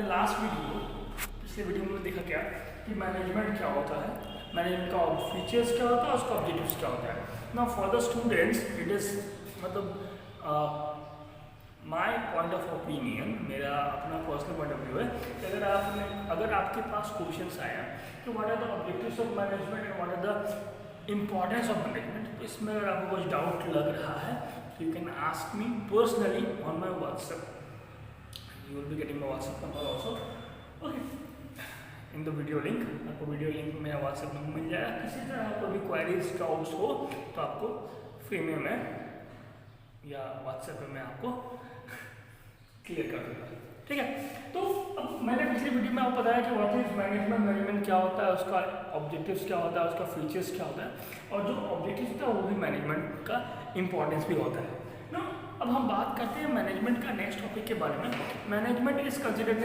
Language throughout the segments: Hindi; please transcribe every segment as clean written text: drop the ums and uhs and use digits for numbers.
द लास्ट वीडियो, पिछले वीडियो में देखा क्या कि मैनेजमेंट क्या होता है, मैनेजमेंट का फीचर्स क्या होता है, उसका ऑब्जेक्टिव्स क्या होता है। ना for the students it is मतलब माई पॉइंट ऑफ ओपिनियन, मेरा अपना पर्सनल पॉइंट ऑफ व्यू है कि अगर आपके पास क्वेश्चंस आए हैं तो what are the objectives of management and what are the importance of management, तो इसमें अगर आपको कुछ डाउट लग रहा है तो you can ask me personally on my WhatsApp. You will be getting my WhatsApp number also. Okay. In the video link, आपको वीडियो लिंक मेरा WhatsApp नंबर मिल जाएगा. किसी तरह आपको भी क्वेरीज डाउट्स हो तो आपको फ्री में मैं या WhatsApp पे मैं आपको क्लियर कर दूँगा. ठीक है. तो अब मैंने पिछली वीडियो में आपको बताया कि व्हाट इज मैनेजमेंट क्या होता है, उसका ऑब्जेक्टिव्स क्या होता है, उसका फीचर्स क्या होता है, और जो ऑब्जेक्टिव्स होता है वो भी मैनेजमेंट का इम्पोर्टेंस भी होता है ना. अब हम बात करते हैं मैनेजमेंट का नेक्स्ट टॉपिक के बारे में. Management is considered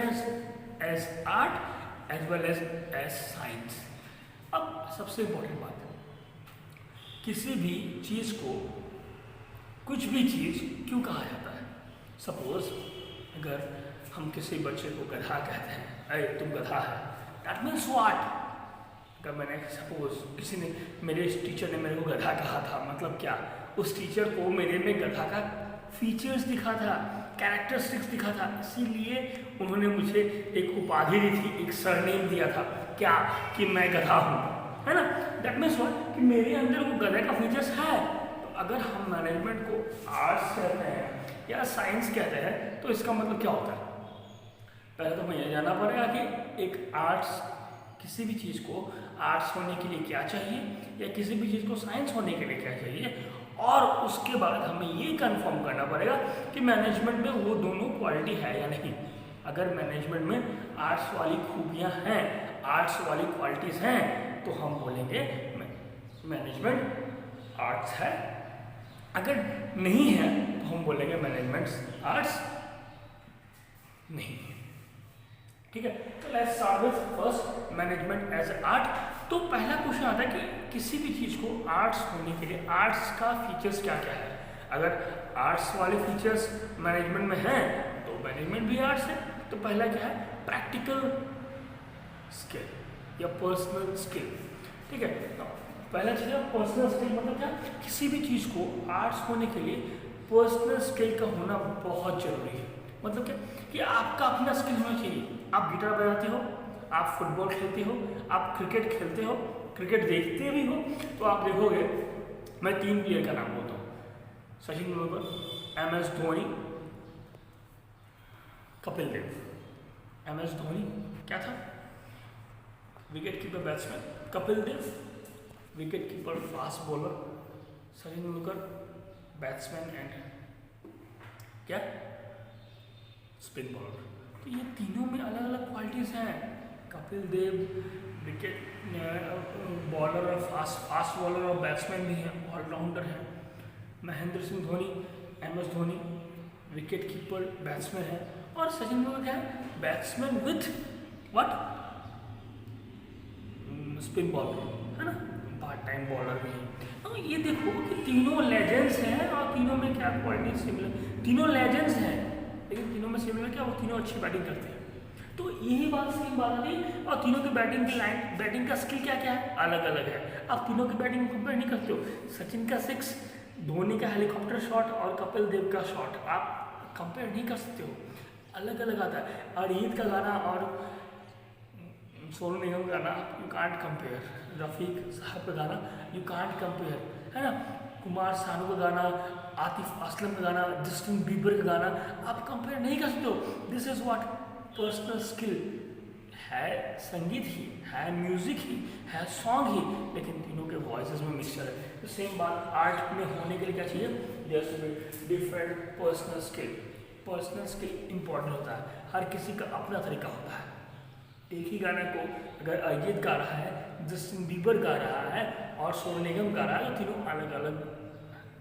as art as well as science. अब सबसे इम्पोर्टेंट बात, किसी भी चीज़ को कुछ भी चीज़ क्यों कहा जाता है. सपोज अगर हम किसी बच्चे को गधा कहते हैं, अरे तुम गधा है, दैट मीन्स व्हाट. अगर मैंने सपोज किसी ने, मेरे टीचर ने मेरे को गधा कहा था, मतलब क्या, उस टीचर को मेरे में गधा का फीचर्स दिखा था, कैरेक्टरिस्टिक्स दिखा था, इसीलिए उन्होंने मुझे एक उपाधि दी थी, एक सरनेम दिया था, क्या, कि मैं गधा हूँ, है ना. दैट मीन्स व्हाट, कि मेरे अंदर वो गधा का फीचर्स है. तो अगर हम मैनेजमेंट को आर्ट्स कहते हैं या साइंस कहते हैं तो इसका मतलब क्या होता है. पहले तो हमें यह जानना पड़ेगा कि एक आर्ट्स, किसी भी चीज़ को आर्ट्स होने के लिए क्या चाहिए या किसी भी चीज़ को साइंस होने के लिए क्या चाहिए, और उसके बाद हमें ये कंफर्म करना पड़ेगा कि मैनेजमेंट में वो दोनों क्वालिटी है या नहीं. अगर मैनेजमेंट में आर्ट्स वाली खूबियाँ हैं, आर्ट्स वाली क्वालिटीज़ हैं, तो हम बोलेंगे मैनेजमेंट आर्ट्स है. अगर नहीं है तो हम बोलेंगे मैनेजमेंट आर्ट्स नहीं है. ठीक है. तो let's start with first management as art. तो पहला क्वेश्चन आता है कि किसी भी चीज़ को आर्ट्स होने के लिए आर्ट्स का फीचर्स क्या क्या है. अगर आर्ट्स वाले फीचर्स मैनेजमेंट में हैं तो मैनेजमेंट भी आर्ट्स है. तो पहला क्या है, प्रैक्टिकल स्किल या पर्सनल स्किल. ठीक है. पहला चीज़ है पर्सनल स्किल. मतलब क्या, किसी भी चीज़ को आर्ट्स होने के लिए पर्सनल स्किल का होना बहुत जरूरी है. मतलब क्या कि आपका अपना स्किल होना चाहिए. आप गिटार बजाते हो, आप फुटबॉल खेलते हो, आप क्रिकेट खेलते हो, क्रिकेट देखते भी हो, तो आप देखोगे, मैं 3 प्लेयर का नाम बोलता हूँ, सचिन तेंदुलकर, MS धोनी, कपिल देव. MS धोनी क्या था, wicket keeper batsman. Kapil Dev wicket keeper fast bowler. Sachin Tendulkar batsman and क्या, स्पिन बॉलर. तो ये तीनों में अलग अलग क्वालिटीज़ हैं. कपिल देव विकेट बॉलर और फास्ट बॉलर और बैट्समैन भी हैं, ऑलराउंडर हैं. Mahendra Singh Dhoni, MS Dhoni wicket keeper batsman है, और सचिन तेंदुलकर क्या है, batsman with what, spin bowler, है ना, पार्ट टाइम बॉलर भी है. तो ये देखो कि तीनों लेजेंड्स हैं, और तीनों में क्या क्वालिटी सिमिलर, तीनों लेजेंड्स हैं, लेकिन तीनों में सिमिलर क्या, वो तीनों अच्छी बैटिंग करते हैं. तो यही बात सेम बात है. और तीनों की बैटिंग की लाइन, बैटिंग का स्किल क्या क्या है, अलग अलग है. आप तीनों की बैटिंग कंपेयर नहीं करते हो. सचिन का 6, धोनी का हेलीकॉप्टर शॉट और कपिल देव का शॉट आप कंपेयर नहीं कर सकते हो. अलग अलग आता है. अरिजीत का गाना और सोनू निगम का गाना यू कांट कंपेयर. रफीक साहब का गाना यू कांट कंपेयर, है ना. कुमार सानू का गाना, आतिफ असलम का गाना, जस्टिन बीबर का गाना आप कंपेयर नहीं कर सकते हो. This is what personal skill है. संगीत ही है, म्यूजिक ही है, सॉन्ग ही, लेकिन तीनों के वॉइसेस में मिक्सचर है. तो सेम बात आर्ट में होने के लिए क्या चाहिए, जैसे different personal skill. Personal skill important होता है. हर किसी का अपना तरीका होता है. एक ही गाने को अगर अरिजीत गा रहा है, जस्टिन बीबर गा रहा है और सोनू निगम गा रहा है, तो तीनों अलग अलग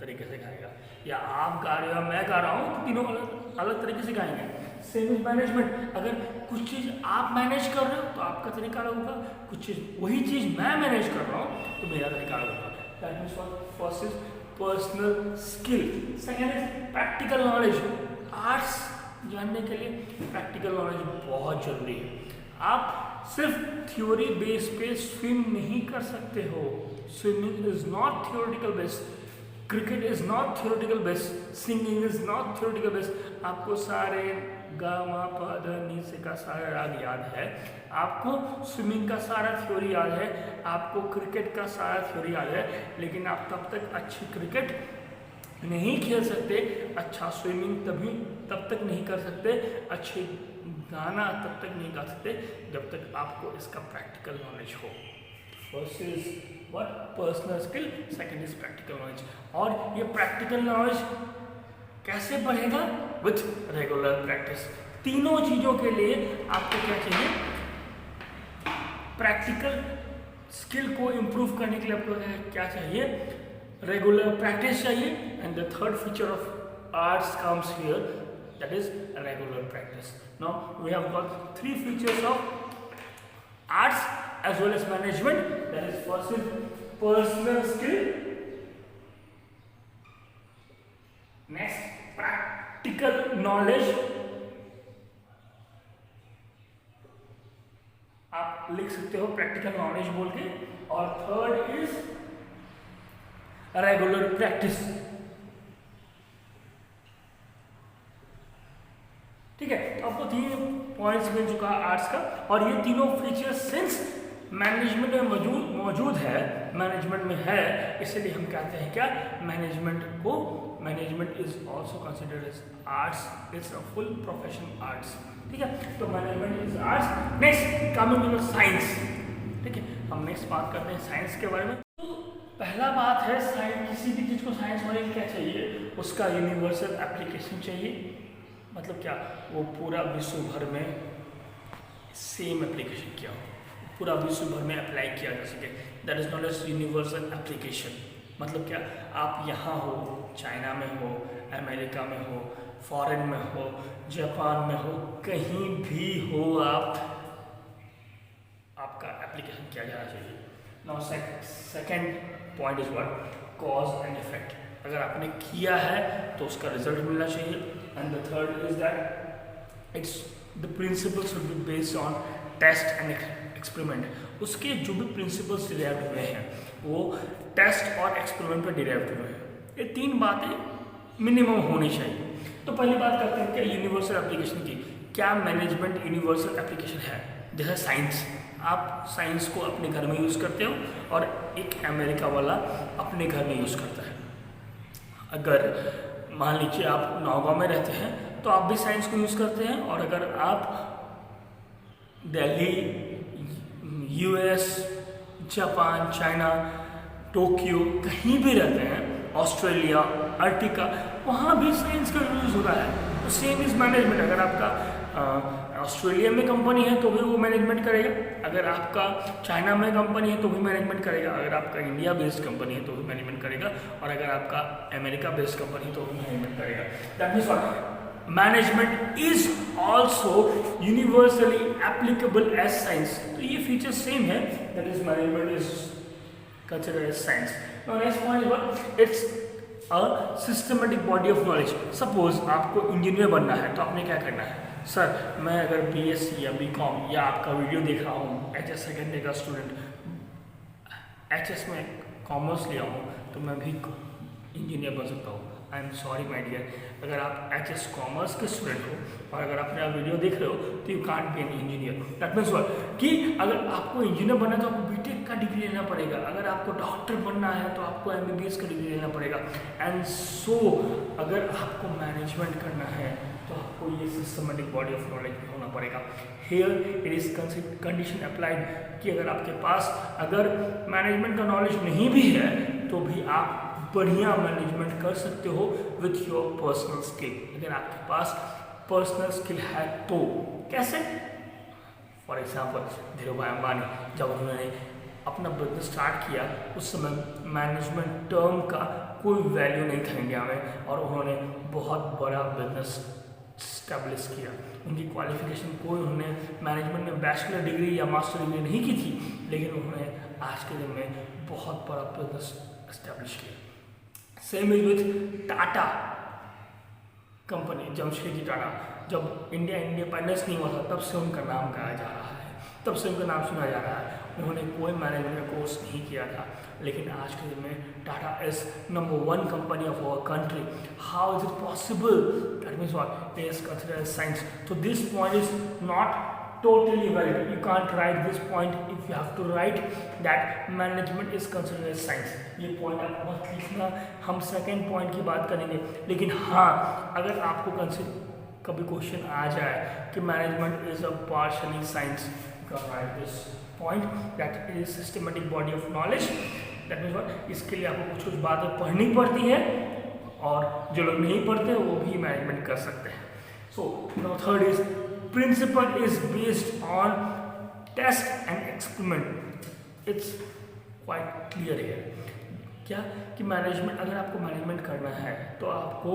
तरीके से गाएगा. या आप गा रहे हो, मैं गा रहा हूँ, तो तीनों अलग अलग तरीके से गाएंगे. Same is management. अगर कुछ चीज़ आप मैनेज कर रहे हो तो आपका तरीका अलग होगा, कुछ चीज़ वही चीज़ मैं मैनेज कर रहा हूँ तो मेरा तरीका अलग होगा. That means first is personal skill, second is practical knowledge. Arts जानने के लिए प्रैक्टिकल नॉलेज बहुत ज़रूरी है। आप सिर्फ थ्योरी बेस पे स्विम नहीं कर सकते हो। Swimming is not theoretical based, cricket is not theoretical based, singing is not theoretical based. आपको सारे गा मा पा ध नी से का सारा राग याद है, आपको स्विमिंग का सारा थ्योरी याद है, आपको क्रिकेट का सारा थ्योरी याद है, लेकिन आप तब तक अच्छी क्रिकेट नहीं खेल सकते, अच्छा स्विमिंग तब तक नहीं कर सकते, अच्छे गाना तब तक नहीं गा सकते जब तक आपको इसका प्रैक्टिकल नॉलेज हो। First is what personal skill, second is practical knowledge. और ये प्रैक्टिकल नॉलेज कैसे बढ़ेगा? With regular practice. तीनों चीज़ों के लिए आपको क्या चाहिए? प्रैक्टिकल स्किल को इम्प्रूव करने के लिए आपको क्या चाहिए? रेगुलर प्रैक्टिस चाहिए। And the third feature of arts comes here, that is regular practice. Now we have got three features of arts as well as management. That is, first is personal skill, next practical knowledge, आप लिख सकते हो प्रैक्टिकल नॉलेज बोल के, और थर्ड इज रेगुलर प्रैक्टिस। ठीक है, तो आपको 3 पॉइंट्स मिल चुका है आर्ट्स का, और ये तीनों फीचर्स सिंस मैनेजमेंट में मौजूद है, मैनेजमेंट में है, इसलिए हम कहते हैं क्या? Management is also considered as arts, it's a full profession arts. ठीक है, तो management is arts. Next coming to science. ठीक है, हम नेक्स्ट बात करते हैं साइंस के बारे में। तो पहला बात है साइंस, किसी भी चीज़ को साइंस वाले क्या चाहिए? उसका यूनिवर्सल एप्लीकेशन चाहिए। मतलब क्या? वो पूरा विश्व भर में सेम एप्लीकेशन किया हो, पूरा विश्व भर में अप्लाई किया जा सके। That is not as universal application. मतलब क्या? आप यहाँ हो, चाइना में हो, अमेरिका में हो, फॉरेन में हो, जापान में हो, कहीं भी हो, आपका एप्लीकेशन किया जाना चाहिए। Now second point is what? Cause and effect. अगर आपने किया है तो उसका रिजल्ट मिलना चाहिए। And the third is that the principles should be based on test and experiment. उसके जो भी प्रिंसिपल्स डिराइव हुए हैं वो टेस्ट और एक्सपेरिमेंट पर डिराइव हुए हैं। ये 3 बातें मिनिमम होनी चाहिए। तो पहली बात करते हैं क्या यूनिवर्सल एप्लीकेशन की। क्या मैनेजमेंट यूनिवर्सल एप्लीकेशन है? जैसे साइंस, आप साइंस को अपने घर में यूज़ करते हो और एक अमेरिका वाला अपने घर में यूज़ करता है। अगर मान लीजिए आप नौगांव में रहते हैं तो आप भी साइंस को यूज़ करते हैं, और अगर आप Delhi, US, Japan, China, Tokyo कहीं भी रहते हैं, ऑस्ट्रेलिया, अर्टिका, वहाँ भी साइंस का यूज़ हो रहा है। तो सेम इज मैनेजमेंट। अगर आपका ऑस्ट्रेलिया में कंपनी है तो भी वो मैनेजमेंट करेगा, अगर आपका चाइना में कंपनी है तो भी मैनेजमेंट करेगा, अगर आपका इंडिया बेस्ड कंपनी है तो भी मैनेजमेंट करेगा, और अगर आपका अमेरिका बेस्ड कंपनी है तो भी मैनेजमेंट करेगा। That means what? Management is also universally applicable as science. तो ये फीचर सेम है, that is management is considered as science. Now next point is what? It's a systematic body of knowledge. Suppose आपको इंजीनियर बनना है तो आपने क्या करना है? सर मैं अगर बीएससी या बीकॉम या आपका वीडियो देख रहा हूँ, एचएस सेकेंड ईयर का स्टूडेंट, एचएस में कॉमर्स लिया हूँ तो मैं भी इंजीनियर बन सकता हूँ। I am sorry my dear, अगर आप एचएस कॉमर्स के स्टूडेंट हो और अगर आप मेरा वीडियो देख रहे हो तो you can't be an engineer. That means what? कि अगर आपको इंजीनियर बनना है तो आपको बीटेक का डिग्री लेना पड़ेगा, अगर आपको डॉक्टर बनना है तो आपको एमबीबीएस का डिग्री लेना पड़ेगा। एंड सो अगर आपको मैनेजमेंट करना है तो आपको ये सिस्टमेटिक बॉडी ऑफ नॉलेज भी होना पड़ेगा। Here it is condition applied कि अगर आपके पास अगर मैनेजमेंट का नॉलेज नहीं भी है तो भी आप बढ़िया मैनेजमेंट कर सकते हो विथ योर पर्सनल स्किल। अगर आपके पास पर्सनल स्किल है तो कैसे? फॉर एग्जाम्पल धीरू भाई अंबानी जब उन्होंने अपना बिजनेस स्टार्ट किया उस समय मैनेजमेंट टर्म का कोई वैल्यू नहीं था इंडिया में, और उन्होंने बहुत बड़ा बिजनेस स्टैब्लिश किया। उनकी क्वालिफिकेशन कोई, उन्होंने मैनेजमेंट में बैचलर डिग्री या मास्टर डिग्री नहीं की थी, लेकिन उन्होंने आज के दिन में बहुत बड़ा बिजनेस स्टैब्लिश किया। Same is with Tata. Company Jamsetji Tata, जब इंडिया इंडिपेंडेंस नहीं हुआ था तब से उनका नाम गाया जा रहा है, तब से उनका नाम सुना जा रहा है। उन्होंने कोई मैनेजमेंट का कोर्स नहीं किया था, लेकिन आज के दिन में Tata is number 1 company of our country. How is it possible? That means what? It is considered as science. तो this point is not totally valid. You can't write this point if you have to write that management is considered as science. ये पॉइंट आप मत लिखना, हम सेकेंड पॉइंट की बात करेंगे। लेकिन हाँ, अगर आपको कभी क्वेश्चन आ जाए कि management is a partially science, you can write this point that it is systematic body of knowledge. That means what? इसके लिए आपको कुछ बातें पढ़नी पड़ती है, और जो लोग नहीं पढ़ते वो भी मैनेजमेंट कर सकते हैं। So now third is principle is based on test and experiment. It's quite clear here. क्या कि मैनेजमेंट, अगर आपको मैनेजमेंट करना है तो आपको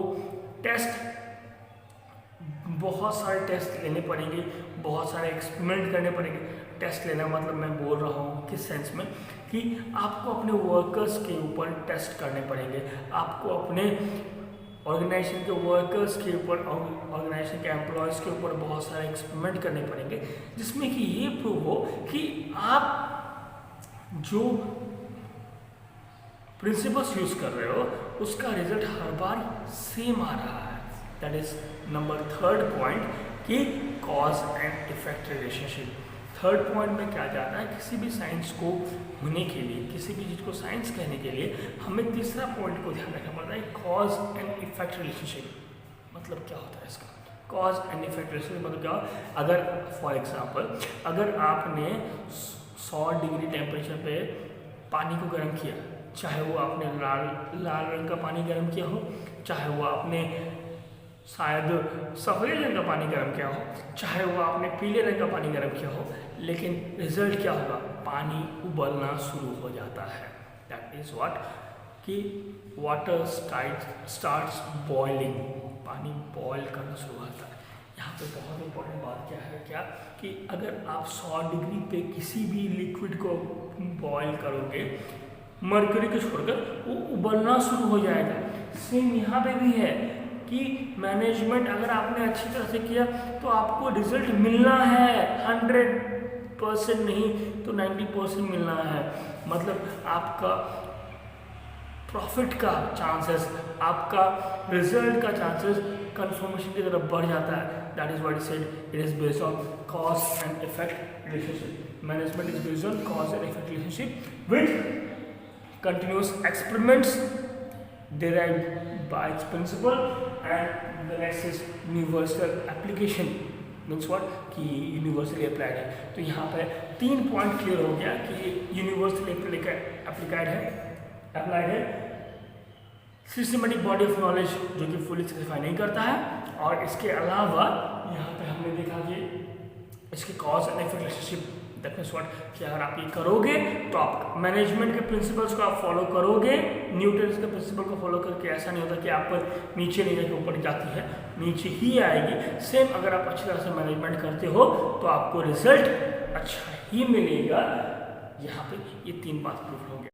बहुत सारे टेस्ट लेने पड़ेंगे, बहुत सारे एक्सपेरिमेंट करने पड़ेंगे। टेस्ट लेना मतलब मैं बोल रहा हूँ किस सेंस में कि आपको अपने वर्कर्स के ऊपर टेस्ट करने पड़ेंगे, आपको अपने ऑर्गेनाइजेशन के वर्कर्स के ऊपर, ऑर्गेनाइजेशन के एम्प्लॉयज़ के ऊपर बहुत सारे एक्सपेरिमेंट करने पड़ेंगे, जिसमें कि ये प्रूव हो कि आप जो प्रिंसिपल्स यूज़ कर रहे हो उसका रिजल्ट हर बार सेम आ रहा है। That is number third point कि cause and effect relationship. Third point में क्या जाता है, किसी भी साइंस को होने के लिए, किसी भी चीज़ को साइंस कहने के लिए हमें तीसरा पॉइंट को ध्यान रखना पड़ता है, कॉज एंड इफेक्ट रिलेशनशिप। मतलब क्या होता है इसका? कॉज एंड इफेक्ट रिलेशनशिप मतलब क्या? अगर फॉर एग्जांपल अगर आपने 100 डिग्री टेम्परेचर पे पानी को गर्म किया, चाहे वो आपने लाल रंग का पानी गर्म किया हो, चाहे वो आपने शायद सफ़ेद रंग का पानी गर्म किया हो, चाहे वो आपने पीले रंग का पानी गर्म किया हो, लेकिन रिजल्ट क्या होगा? पानी उबलना शुरू हो जाता है। दैट इज व्हाट कि वाटर स्टार्ट्स बॉइलिंग, पानी बॉयल करना शुरू होता है। यहाँ पे बहुत इंपॉर्टेंट बात क्या है क्या कि अगर आप 100 डिग्री पे किसी भी लिक्विड को बॉयल करोगे, मर्क्यूरी को छोड़कर, वो उबलना शुरू हो जाएगा। सेम यहाँ पे भी है कि मैनेजमेंट अगर आपने अच्छी तरह से किया तो आपको रिजल्ट मिलना है, 100% नहीं तो 90% मिलना है। मतलब आपका प्रॉफिट का चांसेस, आपका रिजल्ट का चांसेस कंफर्मेशन की तरफ बढ़ जाता है। That is what is said, it is based on cause and effect relationship. Management is based on cause and effect relationship with continuous experiments derived by its principle, and the next is universal application, means what कि universally applied है। तो यहाँ पे 3 पॉइंट क्लियर हो गया कि universally applied है, सिस्टमेटिक बॉडी ऑफ नॉलेज जो कि फुली स्पेसिफाई नहीं करता है, और इसके अलावा यहाँ पे हमने देखा कि इसकी cause and effect relationship. That means what कि अगर आप ये करोगे तो आप मैनेजमेंट के प्रिंसिपल्स को आप फॉलो करोगे, न्यूटन के प्रिंसिपल को फॉलो करके ऐसा नहीं होता कि आप पर नीचे नहीं जाके ऊपर जाती है, नीचे ही आएगी। सेम अगर आप अच्छी तरह से मैनेजमेंट करते हो तो आपको रिजल्ट अच्छा ही मिलेगा। यहाँ पे ये 3 बात प्रूफ हो गया।